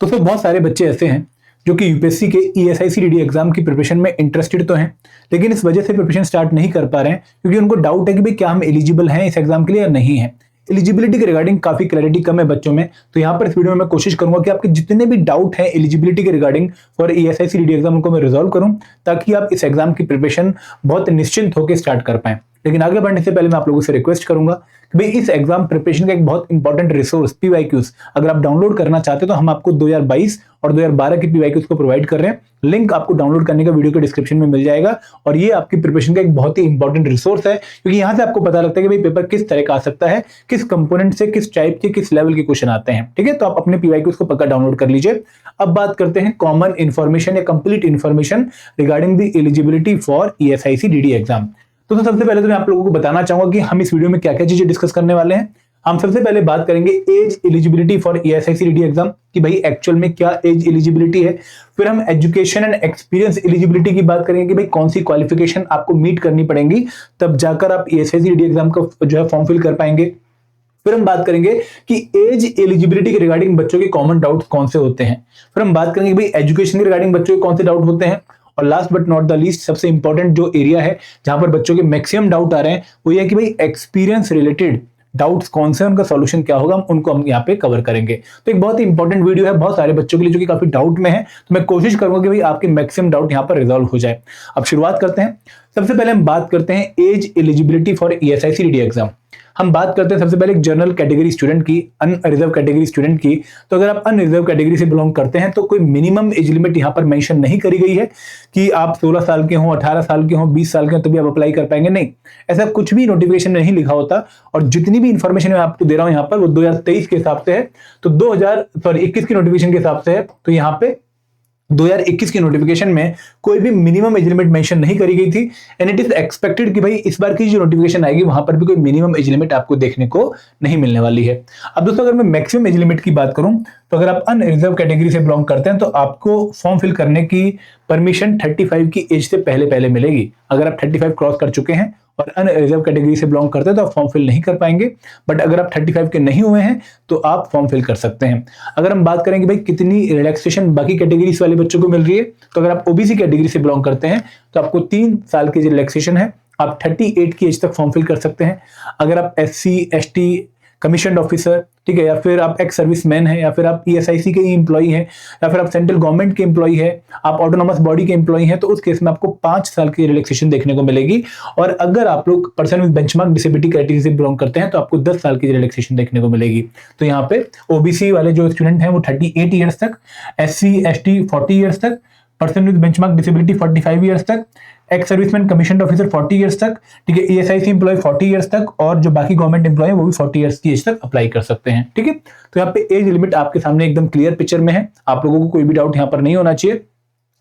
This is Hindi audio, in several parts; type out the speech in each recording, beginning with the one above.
तो फिर बहुत सारे बच्चे ऐसे हैं जो कि यूपीएससी के ESIC-DD एग्जाम की प्रिपरेशन में इंटरेस्टेड तो हैं, लेकिन इस वजह से प्रिपरेशन स्टार्ट नहीं कर पा रहे हैं क्योंकि उनको डाउट है कि भाई क्या हम एलिजिबल हैं इस एग्जाम के लिए या नहीं है। एलिजिबिलिटी के रिगार्डिंग काफी क्लैरिटी कम है बच्चों में, तो यहाँ पर इस वीडियो में मैं कोशिश करूंगा कि आपके जितने भी डाउट हैं एलिजिबिलिटी के रिगार्डिंग फॉर ESIC-DD एग्जाम उनको मैं रिजॉल्व करूं, ताकि आप इस एग्जाम की प्रिपरेशन बहुत निश्चिंत होकर स्टार्ट कर पाएं। लेकिन आगे बढ़ने से पहले मैं आप लोगों से रिक्वेस्ट करूंगा कि भाई इस एग्जाम प्रिपरेशन का एक बहुत इंपॉर्टेंट रिसोर्स PYQs अगर आप डाउनलोड करना चाहते हो तो हम आपको 2022 और 2012 के PYQs को प्रोवाइड कर रहे हैं। लिंक आपको डाउनलोड करने का वीडियो के डिस्क्रिप्शन में मिल जाएगा और ये आपकी प्रिपरेशन का एक बहुत ही इंपॉर्टेंट रिसोर्स है, क्योंकि यहाँ से आपको पता लगता है कि भाई पेपर किस तरह का आ सकता है, किस कंपोनेंट से किस टाइप के किस लेवल के क्वेश्चन आते हैं। ठीक है, तो आप अपने PYQs को पक्का डाउनलोड कर लीजिए। अब बात करते हैं कॉमन इन्फॉर्मेशन या complete information regarding the eligibility for ESIC-DD exam. तो सबसे पहले तो मैं आप लोगों को बताना चाहूंगा कि हम इस वीडियो में क्या क्या चीजें डिस्कस करने वाले हैं। हम सबसे पहले बात करेंगे as eligibility for ESIC-DD exam कि भाई एक्चुअल में क्या एज एलिजिबिलिटी है। फिर हम एजुकेशन एंड एक्सपीरियंस एलिजिबिलिटी की बात करेंगे कि भाई कौन सी क्वालिफिकेशन आपको मीट करनी पड़ेगी तब जाकर आप ESIC-DD एग्जाम का जो है फॉर्म फिल कर पाएंगे। फिर हम बात करेंगे कि एज एलिजिबिलिटी के रिगार्डिंग बच्चों के कॉमन डाउट्स कौन से होते हैं। फिर हम बात करेंगे भाई एजुकेशन के रिगार्डिंग बच्चों के कौन से डाउट होते हैं। और last but not the least सबसे इंपॉर्टेंट जो एरिया है जहां पर बच्चों के मैक्सिमम डाउट आ रहे हैं वो ये है कि भाई एक्सपीरियंस रिलेटेड डाउट्स कौन से, उनका सॉल्यूशन क्या होगा, उनको हम यहाँ पे कवर करेंगे। तो एक बहुत ही इंपॉर्टेंट वीडियो है बहुत सारे बच्चों के लिए जो कि काफी डाउट में है, तो मैं कोशिश करूंगा कि भाई आपके मैक्सिमम डाउट यहाँ पर रिजॉल्व हो जाए। अब शुरुआत करते हैं। सबसे पहले हम बात करते हैं as eligibility for ESIC-DD exam. हम बात करते हैं सबसे पहले एक जनरल कैटेगरी स्टूडेंट की, अनरिजर्व कैटेगरी स्टूडेंट की। तो अगर आप अनरिजर्व कैटेगरी से बिलोंग करते हैं तो कोई मिनिमम एज लिमिट यहाँ पर मेंशन नहीं करी गई है कि आप 16 साल के हों, 18 साल के हों, 20 साल के हों तो भी आप अप्लाई कर पाएंगे, नहीं, ऐसा कुछ भी नोटिफिकेशन में नहीं लिखा होता। और जितनी भी इंफॉर्मेशन मैं आपको दे रहा हूं यहाँ पर वो 2023 के हिसाब से है, तो 21 की नोटिफिकेशन के हिसाब से है। तो यहाँ पे 2021 की नोटिफिकेशन में कोई भी मिनिमम एज लिमिट मेंशन नहीं करी गई थी एंड इट इज एक्सपेक्टेड कि भाई इस बार की जो नोटिफिकेशन आएगी वहां पर भी कोई मिनिमम एज लिमिट आपको देखने को नहीं मिलने वाली है। अब दोस्तों अगर मैं मैक्सिमम एज लिमिट की बात करूं तो अगर आप अनरिजर्व कैटेगरी से बिलोंग करते हैं तो आपको फॉर्म फिल करने की परमिशन 35 की एज से पहले मिलेगी। अगर आप 35 क्रॉस कर चुके हैं और अनरिजर्व कैटेगरी से बिलोंग करते हैं तो आप फॉर्म फिल नहीं कर पाएंगे, बट अगर आप 35 के नहीं हुए हैं तो आप फॉर्म फिल कर सकते हैं। अगर हम बात करें कि भाई कितनी रिलैक्सेशन बाकी कैटेगरीज वाले बच्चों को मिल रही है, तो अगर आप OBC कैटेगरी से बिलोंग करते हैं तो आपको 3 साल की रिलैक्सेशन है, आप 38 की एज तक फॉर्म फिल कर सकते हैं। अगर आप SC ST कमीशन ऑफिसर, ठीक है, या फिर आप एक्स सर्विसमैन हैं, या फिर आप ESIC के एम्प्लॉई हैं, या फिर आप सेंट्रल गवर्नमेंट के एम्प्लॉई हैं, आप ऑटोनॉमस बॉडी के एम्प्लॉई हैं, तो उस केस में आपको 5 साल की रिलैक्सेशन देखने को मिलेगी। और अगर आप लोग person with benchmark disability category से बिलोंग करते हैं तो आपको 10 साल की रिलैक्सेशन देखने को मिलेगी। तो यहाँ पे OBC वाले जो स्टूडेंट हैं वो 38 ईयर्स तक, SC ST 40 ईयर्स तक, person with benchmark disability 45 years तक, ex serviceman commission officer 40 years तक, ठीक है, ESIC एम्प्लॉय 40 ईयर्स तक, और जो बाकी गवर्नमेंट एम्प्लॉय है वो भी 40 ईयर्स की एज तक अप्लाई कर सकते हैं। ठीक है, तो यहाँ पे एज लिमिट आपके सामने एकदम क्लियर पिक्चर में है, आप लोगों को कोई भी डाउट यहाँ पर नहीं होना चाहिए।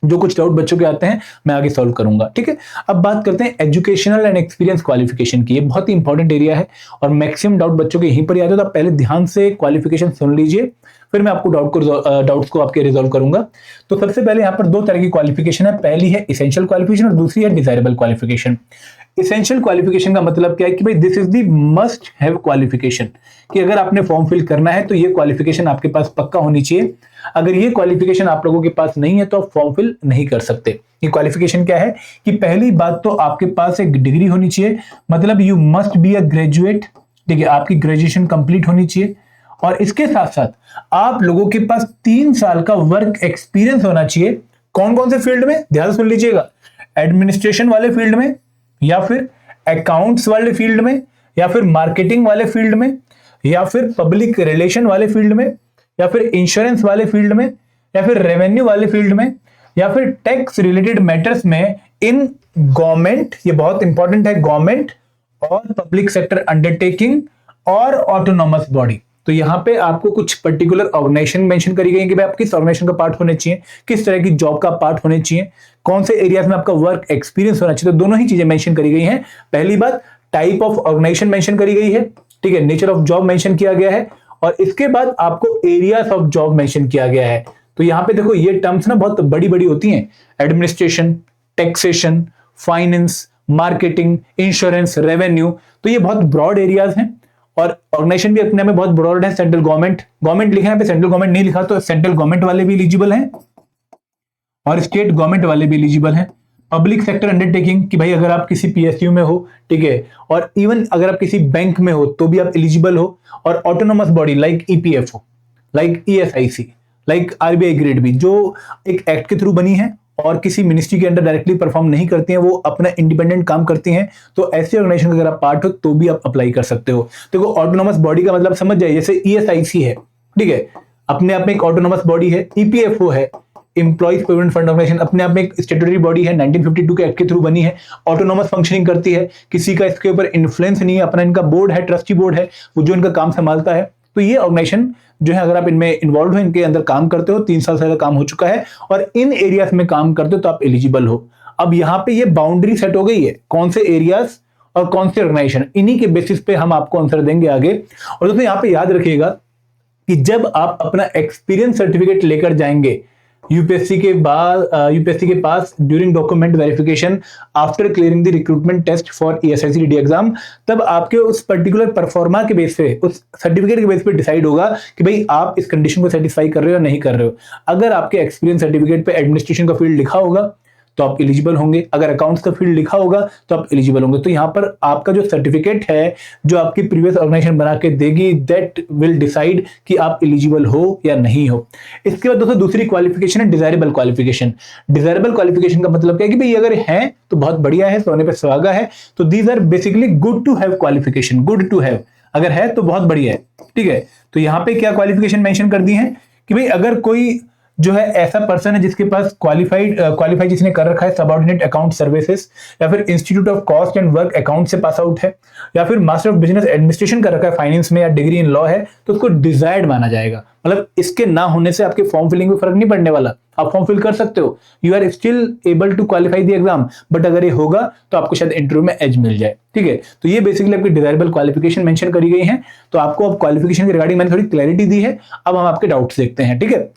जो कुछ डाउट बच्चों के आते हैं मैं आगे सॉल्व करूंगा। ठीक है, अब बात करते हैं एजुकेशनल एंड एक्सपीरियंस क्वालिफिकेशन की। ये बहुत ही इंपॉर्टेंट एरिया है और मैक्सिमम डाउट बच्चों के यहीं पर याद है, तो आप पहले ध्यान से क्वालिफिकेशन सुन लीजिए, फिर मैं आपको डाउट्स को आपके रिजॉल्व करूंगा। तो सबसे पहले यहाँ पर 2 तरह की क्वालिफिकेशन है, पहली है इसेंशियल क्वालिफिकेशन और दूसरी है डिजायरेबल क्वालिफिकेशन। इसेंशियल क्वालिफिकेशन का मतलब क्या है कि भाई this is the must have qualification, कि अगर आपने फॉर्म फिल करना है तो ये क्वालिफिकेशन आपके पास पक्का होनी चाहिए। अगर ये क्वालिफिकेशन आप लोगों के पास नहीं है तो आप फॉर्म फिल नहीं कर सकते। ये क्वालिफिकेशन क्या है कि पहली बात तो आपके पास एक डिग्री होनी चाहिए, मतलब you must be a graduate, ठीक है, आपकी ग्रेजुएशन कंप्लीट होनी चाहिए। और इसके साथ साथ आप लोगों के पास 3 साल का वर्क एक्सपीरियंस होना चाहिए। कौन कौन से फील्ड में, ध्यान से सुन लीजिएगा, एडमिनिस्ट्रेशन वाले फील्ड में, या फिर अकाउंट्स वाले फील्ड में, या फिर मार्केटिंग वाले फील्ड में, या फिर पब्लिक रिलेशन वाले फील्ड में, या फिर इंश्योरेंस वाले फील्ड में, या फिर रेवेन्यू वाले फील्ड में, या फिर टैक्स रिलेटेड मैटर्स में इन गवर्नमेंट, ये बहुत इंपॉर्टेंट है, गवर्नमेंट और पब्लिक सेक्टर अंडरटेकिंग और ऑटोनॉमस बॉडी। तो यहाँ पे आपको कुछ पर्टिकुलर ऑर्गेनाइजेशन मेंशन करी गई है कि भाई आप किस ऑर्गेनाइजेशन का पार्ट होने चाहिए, किस तरह की जॉब का पार्ट होने चाहिए, कौन से एरियाज में आपका वर्क एक्सपीरियंस होना चाहिए। तो दोनों ही चीजें मेंशन करी गई हैं। पहली बात टाइप ऑफ ऑर्गेनाइजेशन मेंशन करी गई है, ठीक है, नेचर ऑफ जॉब मेंशन किया गया है, और इसके बाद आपको एरियाज ऑफ जॉब मेंशन किया गया है। तो यहाँ पे देखो ये टर्म्स ना बहुत बड़ी बड़ी होती हैं, administration, taxation, finance, marketing, insurance, revenue, तो ये बहुत ब्रॉड एरियाज हैं और ऑर्गेनाइजेशन भी अपने में बहुत ब्रॉड है। सेंट्रल गवर्नमेंट लिखा है पे सेंट्रल गवर्नमेंट नहीं लिखा, तो सेंट्रल गवर्नमेंट वाले भी एलिजिबल हैं और स्टेट गवर्नमेंट वाले भी एलिजिबल हैं। पब्लिक सेक्टर अंडरटेकिंग कि भाई अगर आप किसी पीएसयू में हो, ठीक है, और इवन अगर आप किसी बैंक में हो तो भी आप एलिजिबल हो। और autonomous body like EPFO, like ESIC, like RBI grade B, जो एक एक्ट के थ्रू बनी है और किसी मिनिस्ट्री के अंडर डायरेक्टली परफॉर्म नहीं करती हैं, वो अपना इंडिपेंडेंट काम करती हैं, तो ऐसे ऑर्गेनाइजेशन का अगर आप पार्ट हो तो भी आप अप्लाई कर सकते हो। देखो ऑटोनोमस बॉडी का मतलब समझ जाइए, जैसे ईएसआईसी है, ठीक है, अपने आप में एक ऑटोनोमस बॉडी है। ईपीएफओ है, एम्प्लॉइज प्रोविडेंट फंड ऑर्गेनाइजेशन, अपने आप में एक स्टैट्यूटरी बॉडी है, 1952 के एक्ट के थ्रू बनी है, ऑटोनोमस फंक्शनिंग करती है, किसी का इसके ऊपर इन्फ्लुएंस नहीं है, अपना इनका बोर्ड है, ट्रस्टी बोर्ड है, वो जो इनका काम संभालता है। तो ये ऑर्गेनाइजेशन जो है, अगर आप इनमें इन्वॉल्व हो, इनके अंदर काम करते हो, 3 साल से काम हो चुका है और इन एरियाज में काम करते हो, तो आप एलिजिबल हो। अब यहाँ पे ये बाउंड्री सेट हो गई है, कौन से एरियाज और कौन से ऑर्गेनाइजेशन, इन्हीं के बेसिस पे हम आपको आंसर देंगे आगे। और दोस्तों यहाँ पे याद रखिएगा कि जब आप अपना एक्सपीरियंस सर्टिफिकेट लेकर जाएंगे यूपीएससी के पास during document verification after clearing the recruitment test for ESIC DD exam, तब आपके उस पर्टिकुलर परफॉर्मा के बेस पे, उस सर्टिफिकेट के बेस पे डिसाइड होगा कि भाई आप इस कंडीशन को सेटिस्फाई कर रहे हो या नहीं कर रहे हो। अगर आपके एक्सपीरियंस सर्टिफिकेट पे एडमिनिस्ट्रेशन का फील्ड लिखा होगा तो आप एलिजिबल होंगे, अगर अकाउंट्स का फील्ड लिखा होगा तो आप एलिजिबल होंगे। तो यहां पर आपका जो सर्टिफिकेट है, जो आपकी प्रीवियस ऑर्गेनाइजेशन बना के देगी, दैट विल डिसाइड कि आप एलिजिबल हो या नहीं हो। इसके बाद दोस्तों दूसरी क्वालिफिकेशन है डिजायरेबल क्वालिफिकेशन। डिजायरेबल क्वालिफिकेशन का मतलब क्या है कि भाई अगर है तो बहुत बढ़िया है, सोने पे सुहागा है, तो these are basically good to have qualification, good to have, अगर है तो बहुत बढ़िया है, ठीक है। तो यहाँ पे क्या क्वालिफिकेशन मेंशन कर दी है कि भाई अगर कोई जो है ऐसा पर्सन है जिसके पास क्वालिफाई जिसने कर रखा है सबऑर्डिनेट अकाउंट सर्विसेज, या फिर institute of cost and work account से पास आउट है, या फिर मास्टर ऑफ बिजनेस एडमिनिस्ट्रेशन कर रखा है फाइनेंस में, या डिग्री इन लॉ है, तो उसको डिजायर्ड माना जाएगा। मतलब इसके ना होने से आपके फॉर्म फिलिंग में फर्क नहीं पड़ने वाला, आप फॉर्म फिल कर सकते हो, you are still able to qualify the exam, but अगर ये होगा तो आपको शायद इंटरव्यू में एज मिल जाए, ठीक है। तो ये बेसिकली आपकी डिजायरेबल क्वालिफिकेशन मेंशन करी गई है। तो आपको अब क्वालिफिकेशन के रिगार्डिंग मैंने थोड़ी क्लैरिटी दी है, अब हम आपके डाउट्स देखते हैं, ठीक है।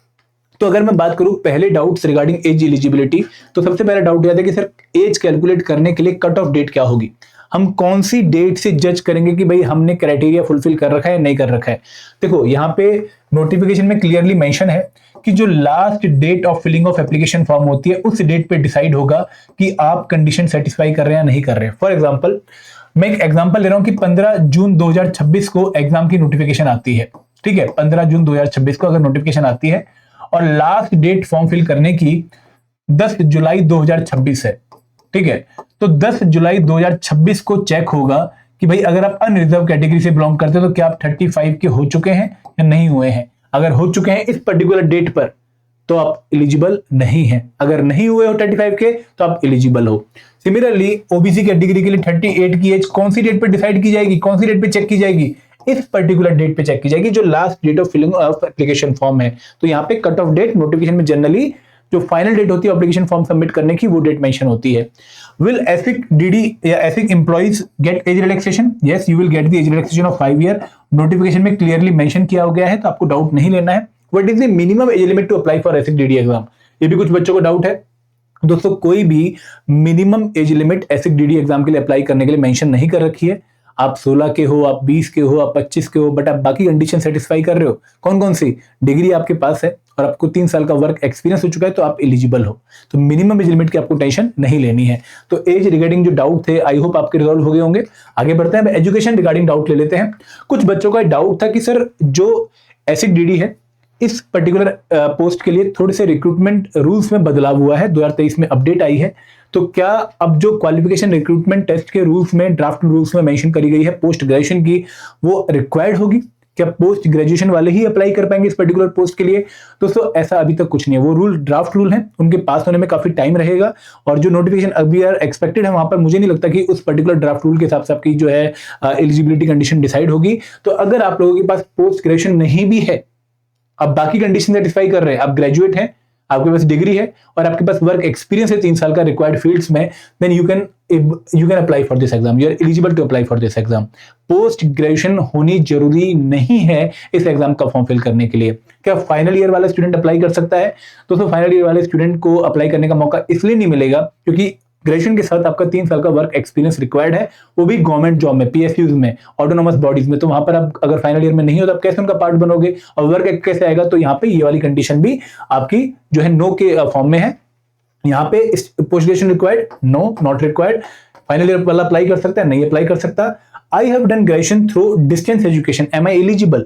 तो अगर मैं बात करूं पहले डाउट्स रिगार्डिंग एज एलिजिबिलिटी, तो सबसे पहला डाउट यह था कि सर एज कैलकुलेट करने के लिए कट ऑफ डेट क्या होगी, हम कौन सी डेट से जज करेंगे कि भाई हमने क्राइटेरिया फुलफिल कर रखा है नहीं कर रखा है। देखो यहाँ पे नोटिफिकेशन में क्लियरली मेंशन है कि जो last date of filling of application form होती है, उस डेट पे डिसाइड होगा कि आप कंडीशन सेटिस्फाई कर रहे हैं या नहीं कर रहे हैं। फॉर एग्जाम्पल मैं एक एग्जाम्पल ले रहा हूं कि 15 जून 2026 को एग्जाम की नोटिफिकेशन आती है, ठीक है, 15 जून 2026 को अगर नोटिफिकेशन आती है और लास्ट डेट फॉर्म फिल करने की 10 जुलाई 2026 है, ठीक है, तो 10 जुलाई 2026 को चेक होगा कि भाई अगर आप अनरिजर्व कैटेगरी से बिलोंग करते हो तो क्या आप 35 के हो चुके हैं या नहीं हुए हैं। अगर हो चुके हैं इस पर्टिकुलर डेट पर तो आप एलिजिबल नहीं हैं, अगर नहीं हुए हो 35 के तो आप एलिजिबल हो। सिमिलरली ओबीसी कैटेगरी के लिए 38 की एज कौन सी डेट पर डिसाइड की जाएगी, कौन सी डेट पे चेक की जाएगी, इस पर्टिकुलर डेट पे चेक की जाएगी जो last date of filling of application form है। तो यहाँ पे कट ऑफ डेट नोटिफिकेशन में जनरली जो फाइनल डेट होती है एप्लीकेशन फॉर्म सबमिट करने की, वो डेट मेंशन होती है। विल एसिक डीडी या ESIC employees get age relaxation? Yes, you will get the age relaxation of 5 year. Notification में क्लियरली मेंशन किया गया है, तो आपको डाउट नहीं लेना है। What is the minimum age limit to apply for ESIC DD exam? ये भी कुछ बच्चों को डाउट है। दोस्तों कोई भी minimum age limit एसिक DD exam के लिए अप्लाई करने के लिए मेंशन नहीं कर रखी है। आप 16 के हो, आप 20 के हो, आप 25 के हो, बट आप बाकी कंडीशन सेटिस्फाई कर रहे हो। कौन कौन सी? डिग्री आपके पास है और आपको 3 साल का वर्क एक्सपीरियंस हो चुका है तो आप एलिजिबल हो। तो मिनिमम एज लिमिट की आपको टेंशन नहीं लेनी है। तो एज रिगार्डिंग जो डाउट थे आई होप आपके रिजॉल्व हो गए होंगे। आगे बढ़ते हैं, एजुकेशन रिगार्डिंग डाउट ले लेते हैं। कुछ बच्चों का डाउट था कि सर जो एसिक डीडी है इस पर्टिकुलर पोस्ट के लिए थोड़े से रिक्रूटमेंट रूल्स में बदलाव हुआ है, 2023 में अपडेट आई है। तो क्या अब जो क्वालिफिकेशन रिक्रूटमेंट टेस्ट के रूल्स में, ड्राफ्ट रूल्स में मेंशन करी गई है पोस्ट ग्रेजुएशन की, वो रिक्वायर्ड होगी? क्या पोस्ट ग्रेजुएशन वाले ही अप्लाई कर पाएंगे इस पर्टिकुलर पोस्ट के लिए? दोस्तों ऐसा अभी तक कुछ नहीं है, वो रूल ड्राफ्ट रूल है, उनके पास होने में काफी टाइम रहेगा। और जो नोटिफिकेशन अभी एक्सपेक्टेड है वहां पर मुझे नहीं लगता कि उस पर्टिकुलर ड्राफ्ट रूल के हिसाब से आपकी जो है एलिजिबिलिटी कंडीशन डिसाइड होगी। तो अगर आप लोगों के पास पोस्ट ग्रेजुएशन नहीं भी है, आप बाकी कंडीशन सेटिस्फाई कर रहे हैं, आप ग्रेजुएट हैं, आपके पास डिग्री है और आपके पास वर्क एक्सपीरियंस है 3 साल का रिक्वायर्ड फील्ड्स में, then you can apply for this exam, you are eligible to apply for this exam. Post graduation होनी जरूरी नहीं है इस एग्जाम का फॉर्म फिल करने के लिए। क्या फाइनल ईयर वाला स्टूडेंट अप्लाई कर सकता है? दोस्तों फाइनल ईयर वाले स्टूडेंट को अप्लाई करने का मौका इसलिए नहीं मिलेगा क्योंकि ग्रेजुएशन के साथ आपका 3 साल का वर्क एक्सपीरियंस रिक्वायर्ड है, वो भी गवर्नमेंट जॉब में, पीएसयूज में, ऑटोनोमस बॉडीज में। तो वहां पर आप अगर फाइनल ईयर में नहीं हो तो आप कैसे उनका पार्ट बनोगे और वर्क कैसे आएगा? तो यहाँ पे ये वाली कंडीशन भी आपकी जो है नो के फॉर्म में है। यहाँ पे post graduation required, no, not required. Final year वाला अप्लाई कर सकता है, नहीं अप्लाई कर सकता। I have done graduation through distance education, am I eligible?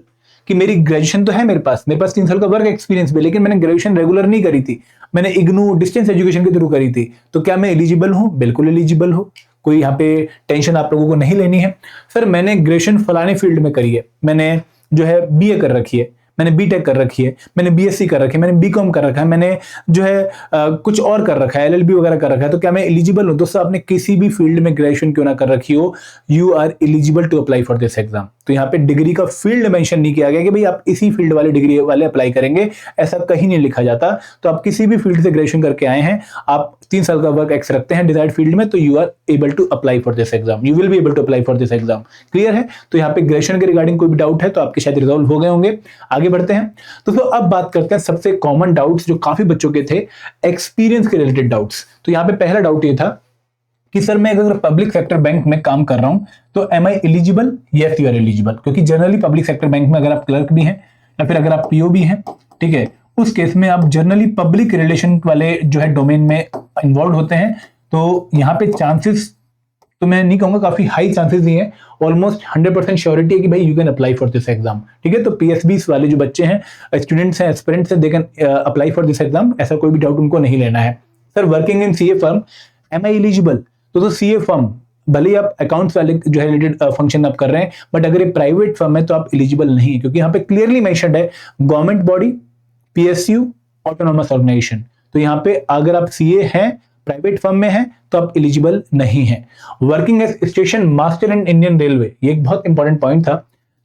कि मेरी ग्रेजुएशन तो है मेरे पास 3 साल का वर्क एक्सपीरियंस भी, लेकिन मैंने ग्रेजुएशन रेगुलर नहीं करी थी, मैंने इग्नू डिस्टेंस एजुकेशन के थ्रू करी थी, तो क्या मैं एलिजिबल हूं? बिल्कुल एलिजिबल हो, कोई यहाँ पे टेंशन आप लोगों को नहीं लेनी है। सर मैंने ग्रेजुएशन फलाने फील्ड में करी है, मैंने जो है बीए कर रखी है, मैंने बीटेक कर रखी है, मैंने बीएससी कर रखी है, मैंने बीकॉम कर रखा है, मैंने जो है कुछ और कर रखा है, एलएलबी वगैरह कर रखा है, तो क्या मैं एलिजिबल हूं? दोस्तों आपने किसी भी फील्ड में ग्रेजुएशन क्यों ना कर रखी हो, you are eligible to apply for this exam. तो यहाँ पे डिग्री का फील्ड मेंशन नहीं किया गया कि भाई आप इसी फील्ड वाले डिग्री वाले अप्लाई करेंगे, ऐसा कहीं नहीं लिखा जाता। तो आप किसी भी फील्ड से ग्रेजुएशन करके आए हैं, आप 3 साल का वर्क एक्स रखते हैं डिजायर्ड फील्ड में, तो you are able to apply for this exam, you will be able to apply for this exam. Clear है? तो यहाँ पे ग्रेजुएशन के रिगार्डिंग कोई भी डाउट है तो आपके शायद रिजॉल्व हो गए होंगे। आगे बढ़ते हैं तो अब बात करते हैं सबसे कॉमन डाउट्स जो काफी बच्चों के थे, एक्सपीरियंस के रिलेटेड डाउट्स। तो यहाँ पे पहला डाउट ये था कि सर मैं अगर पब्लिक सेक्टर बैंक में काम कर रहा हूं तो am I eligible? Yes you are eligible, क्योंकि जनरली पब्लिक सेक्टर बैंक में अगर आप क्लर्क भी हैं या फिर अगर आप पीओ भी हैं, ठीक है, उस केस में आप जनरली पब्लिक रिलेशन वाले जो है डोमेन में इन्वॉल्व होते हैं। तो यहाँ पे चांसेस तो मैं नहीं कहूंगा, काफी हाई चांसेस ही है, ऑलमोस्ट 100% श्योरिटी है कि भाई you can apply for this exam. ठीक है, तो पीएसबी वाले जो बच्चे हैं, स्टूडेंट्स हैं, एस्पिरेंट्स हैं, they can apply for this exam, ऐसा कोई भी डाउट उनको नहीं लेना है। Sir working in CA firm, am I eligible? तो सीए फर्म भले ही आप अकाउंट्स वाले जो है रिलेटेड फंक्शन आप कर रहे हैं, बट अगर ये प्राइवेट फर्म है तो आप एलिजिबल नहीं है, क्योंकि यहाँ पे क्लियरली मेंशन्ड है government body, PSU, autonomous organisation. तो यहाँ पे अगर आप सीए हैं, प्राइवेट फर्म में है, तो आप एलिजिबल नहीं है। Working as station master in Indian railway, ये एक बहुत इंपॉर्टेंट पॉइंट था।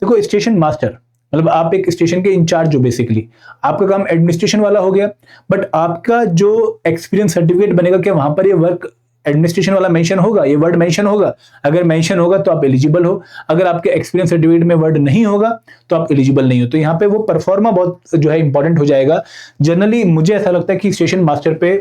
देखो स्टेशन मास्टर मतलब आप एक स्टेशन के इंचार्ज हो, बेसिकली आपका काम एडमिनिस्ट्रेशन वाला हो गया, बट आपका जो एक्सपीरियंस सर्टिफिकेट बनेगा क्या वहां पर ये वर्क एडमिनिस्ट्रेशन वाला मेंशन होगा, ये वर्ड मेंशन होगा? अगर मेंशन होगा तो आप एलिजिबल हो, अगर आपके एक्सपीरियंस सर्टिफिकेट में वर्ड नहीं होगा तो आप एलिजिबल नहीं हो। तो यहाँ पे वो परफॉर्मा बहुत जो है इंपॉर्टेंट हो जाएगा। जनरली मुझे ऐसा लगता है कि स्टेशन मास्टर पे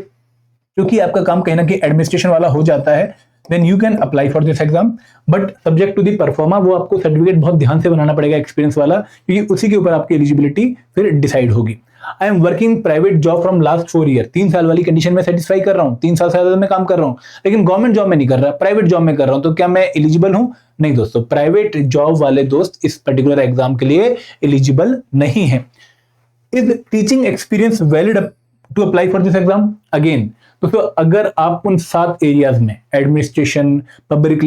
क्योंकि आपका काम कहीं ना कहीं एडमिनिस्ट्रेशन वाला हो जाता है, then you can apply for this exam, but subject to the proforma, वो आपको सर्टिफिकेट बहुत ध्यान से बनाना पड़ेगा एक्सपीरियंस वाला, क्योंकि उसी के ऊपर आपकी एलिजिबिलिटी फिर डिसाइड होगी। I am working private job from last 4 year, 3 साल वाली कंडीशन में सेटिस्फाई कर रहा हूँ, 3 साल से ज्यादा मैं काम कर रहा हूँ, लेकिन गवर्नमेंट जॉब में नहीं कर रहा, प्राइवेट जॉब में कर रहा हूँ, तो क्या मैं एलिजिबल हूँ? नहीं दोस्तों, प्राइवेट जॉब वाले दोस्त इस पर्टिकुलर एग्जाम के लिए एलिजिबल नहीं है। Is teaching experience valid to apply for this exam? Again दोस्तों, अगर आप उन 7 एरियाज में administration, public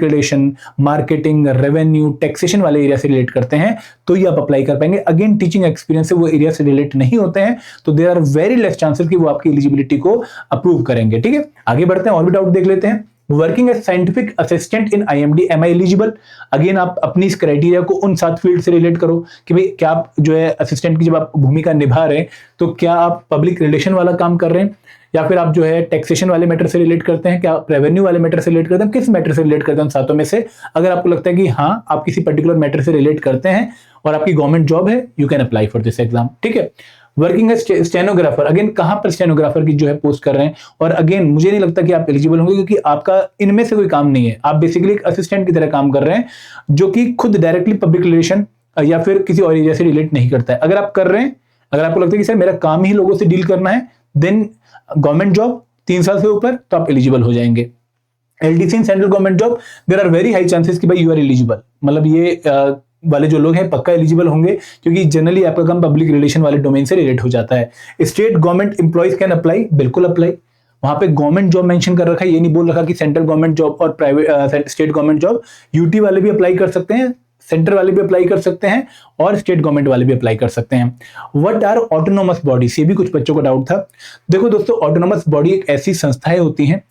relation, marketing, revenue, taxation वाले एरिया से रिलेट करते हैं तो ये आप अप्लाई कर पाएंगे। अगेन टीचिंग एक्सपीरियंस से वो एरिया से रिलेट नहीं होते हैं, तो there are very less chances कि वो आपकी एलिजिबिलिटी को अप्रूव करेंगे। ठीक है, आगे बढ़ते हैं, और भी डाउट देख लेते हैं। Working as scientific assistant in IMD, am I eligible? Again आप अपनी इस क्राइटेरिया को उन 7 फील्ड से रिलेट करो कि भाई क्या आप जो है असिस्टेंट की जब आप भूमिका निभा रहे हैं तो क्या आप पब्लिक रिलेशन वाला काम कर रहे हैं, या फिर आप जो है टैक्सेशन वाले मैटर से रिलेट करते हैं, क्या आप रेवेन्यू वाले मैटर से रिलेट करते हैं, किस मैटर से रिलेट करते हैं उन 7 में से? अगर आपको लगता है कि हाँ आप किसी पर्टिकुलर मैटर से रिलेट करते हैं और आपकी गवर्नमेंट जॉब है, you can apply for this exam. ठीक है, वर्किंग एज स्टेनोग्राफर, अगेन कहां पर स्टेनोग्राफर की जो है पोस्ट कर रहे हैं, और अगेन मुझे नहीं लगता कि आप एलिजिबल होंगे, क्योंकि आपका इनमें से कोई काम नहीं है, आप बेसिकली एक असिस्टेंट की तरह काम कर रहे हैं जो कि खुद डायरेक्टली पब्लिक रिलेशन या फिर किसी और एरिया से रिलेट नहीं करता है। अगर आप कर रहे हैं, अगर आपको लगता है कि सर मेरा काम ही लोगों से डील करना है, देन गवर्नमेंट जॉब 3 साल से ऊपर, तो आप एलिजिबल हो जाएंगे। LDC in central government job, there are very high chances कि भाई यू आर एलिजिबल, मतलब ये वाले जो लोग हैं पक्का एलिजिबल होंगे, क्योंकि जनरली आपका काम पब्लिक रिलेशन वाले डोमेन से रिलेट हो जाता है। State government employees can apply, बिल्कुल अप्लाई। वहां पे गवर्नमेंट जॉब मेंशन कर रखा है, ये नहीं बोल रखा कि सेंट्रल गवर्नमेंट जॉब और private state government job. UT वाले भी अप्लाई कर सकते हैं, सेंटर वाले भी अप्लाई कर सकते हैं, और स्टेट गवर्नमेंट वाले भी अप्लाई कर सकते हैं। व्हाट आर ऑटोनोमस बॉडीज, ये भी कुछ बच्चों को डाउट था। देखो दोस्तों, ऑटोनोमस बॉडी एक ऐसी संस्थाएं होती हैं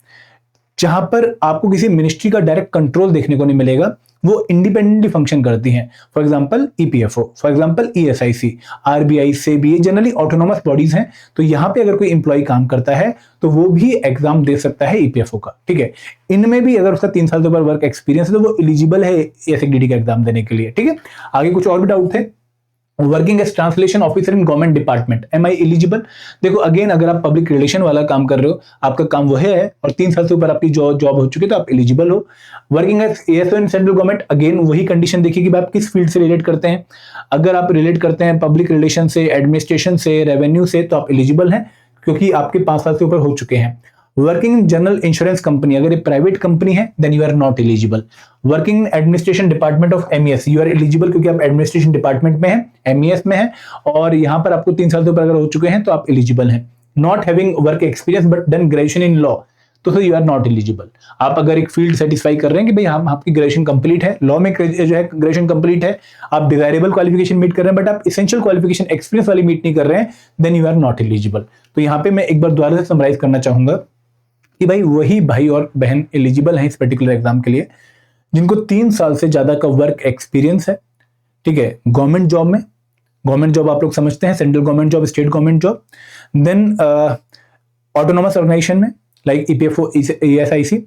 जहां पर आपको किसी मिनिस्ट्री का डायरेक्ट कंट्रोल देखने को नहीं मिलेगा, वो इंडिपेंडेंटली फंक्शन करती हैं। For example EPFO, for example ESIC, RBI, SEBI, generally autonomous bodies हैं। तो यहां पे अगर कोई एम्प्लॉय काम करता है तो वो भी एग्जाम दे सकता है ईपीएफओ का। ठीक है, इनमें भी अगर उसका 3 साल से ऊपर वर्क एक्सपीरियंस है तो वो एलिजिबल है एसएसडीडी का एग्जाम देने के लिए। ठीक है, आगे कुछ और भी डाउट थे। Working as translation officer in government department, am I eligible? देखो अगेन, अगर आप पब्लिक रिलेशन वाला काम कर रहे हो, आपका काम वह है और 3 साल से ऊपर आपकी जॉब हो चुकी है, तो आप एलिजिबल हो। Working as ASO in central government, again वही कंडीशन देखिए कि आप किस फील्ड से रिलेट करते हैं। अगर आप रिलेट करते हैं पब्लिक रिलेशन से, एडमिनिस्ट्रेशन से, रेवेन्यू से, तो आप एलिजिबल हैं क्योंकि आपके 5 साल से ऊपर हो चुके हैं। Working in general insurance company, अगर ये प्राइवेट कंपनी है then you are not eligible. Working in administration department of MES, you are eligible क्योंकि आप एडमिनिस्ट्रेशन डिपार्टमेंट में हैं, एमईएस में हैं, और यहां पर आपको 3 साल से ऊपर अगर हो चुके हैं तो आप एलिजिबल हैं। Not having work experience but done graduation in law, तो यू आर नॉट एलिजिबल। आप अगर एक फील्ड सेटिस्फाई कर रहे हैं कि भाई हम आपकी ग्रेजुएशन कंप्लीट है, लॉ में जो है ग्रेजुएशन कंप्लीट है, आप डिजायरेबल क्वालिफिकेशन मीट कर रहे हैं बट आप इसेंशियल क्वालिफिकेशन एक्सपीरियंस वाली मीट नहीं कर रहे हैं, then you are not eligible. तो यहाँ पे मैं एक बार दोबारा से समराइज करना चाहूंगा कि भाई वही भाई और बहन एलिजिबल हैं इस पर्टिकुलर एग्जाम के लिए जिनको 3 साल से ज्यादा का वर्क एक्सपीरियंस है, ठीक है, गवर्नमेंट जॉब में। गवर्नमेंट जॉब आप लोग समझते हैं, central government job, state government job, then autonomous organisation में लाइक ईपीएफओ, ईएसआईसी,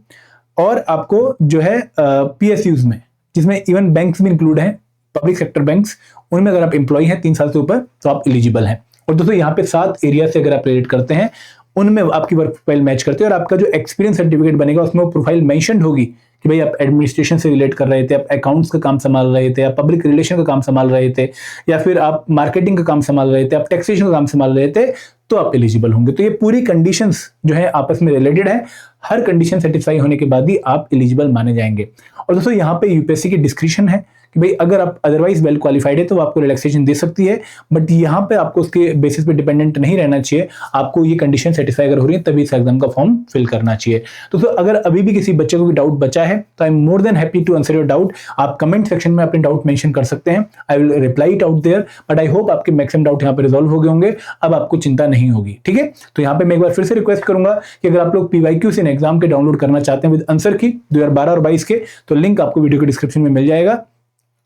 और आपको जो है पीएसयूज में, जिसमें इवन बैंक्स भी इंक्लूड हैं, पब्लिक सेक्टर बैंक्स, उनमें अगर आप एम्प्लॉय हैं 3 साल से ऊपर तो आप एलिजिबल हैं। और दोस्तों यहाँ पे 7 एरिया से अगर आप रिलेट करते हैं उनमें आपकी वर्क प्रोफाइल मैच करते हैं और आपका जो एक्सपीरियंस सर्टिफिकेट बनेगा उसमें वो प्रोफाइल मेंशन होगी कि भाई आप एडमिनिस्ट्रेशन से रिलेट कर रहे थे, आप अकाउंट्स का काम संभाल रहे थे, आप पब्लिक रिलेशन का काम संभाल रहे थे, या फिर आप मार्केटिंग का काम संभाल रहे थे, आप टैक्सेशन का काम संभाल रहे थे, तो आप एलिजिबल होंगे। तो ये पूरी कंडीशंस जो है आपस में रिलेटेड है, हर कंडीशन सेटिस्फाई होने के बाद ही आप एलिजिबल माने जाएंगे। और दोस्तों यहाँ पे यूपीएससी की डिस्क्रिप्शन है कि भाई अगर आप अदरवाइज वेल क्वालिफाइड है तो वो आपको रिलैक्सेशन दे सकती है, बट यहाँ पे आपको उसके बेसिस पे डिपेंडेंट नहीं रहना चाहिए, आपको ये कंडीशन सेटिस्फाई अगर हो रही है तभी इस एग्जाम का फॉर्म फिल करना चाहिए। तो अगर अभी भी किसी बच्चे को डाउट बचा है तो I am more than happy to answer your doubt. आप कमेंट सेक्शन में अपने डाउट मेंशन कर सकते हैं, I will reply it out there, but I hope आपके मैक्सिमम डाउट यहाँ पे रिजॉल्व हो गए होंगे, अब आपको चिंता नहीं होगी, ठीक है। तो यहाँ पे मैं एक बार फिर से रिक्वेस्ट करूंगा कि अगर आप लोग पीवाईक्यूज इन एग्जाम के डाउनलोड करना चाहते हैं विद आंसर की 2012 और 22 के, तो लिंक आपको वीडियो के डिस्क्रिप्शन में मिल जाएगा।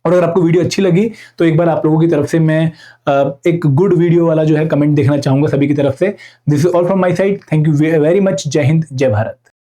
और अगर आपको वीडियो अच्छी लगी तो एक बार आप लोगों की तरफ से मैं एक गुड वीडियो वाला जो है कमेंट देखना चाहूंगा सभी की तरफ से। This is all from my side, thank you very much, जय हिंद, जय भारत।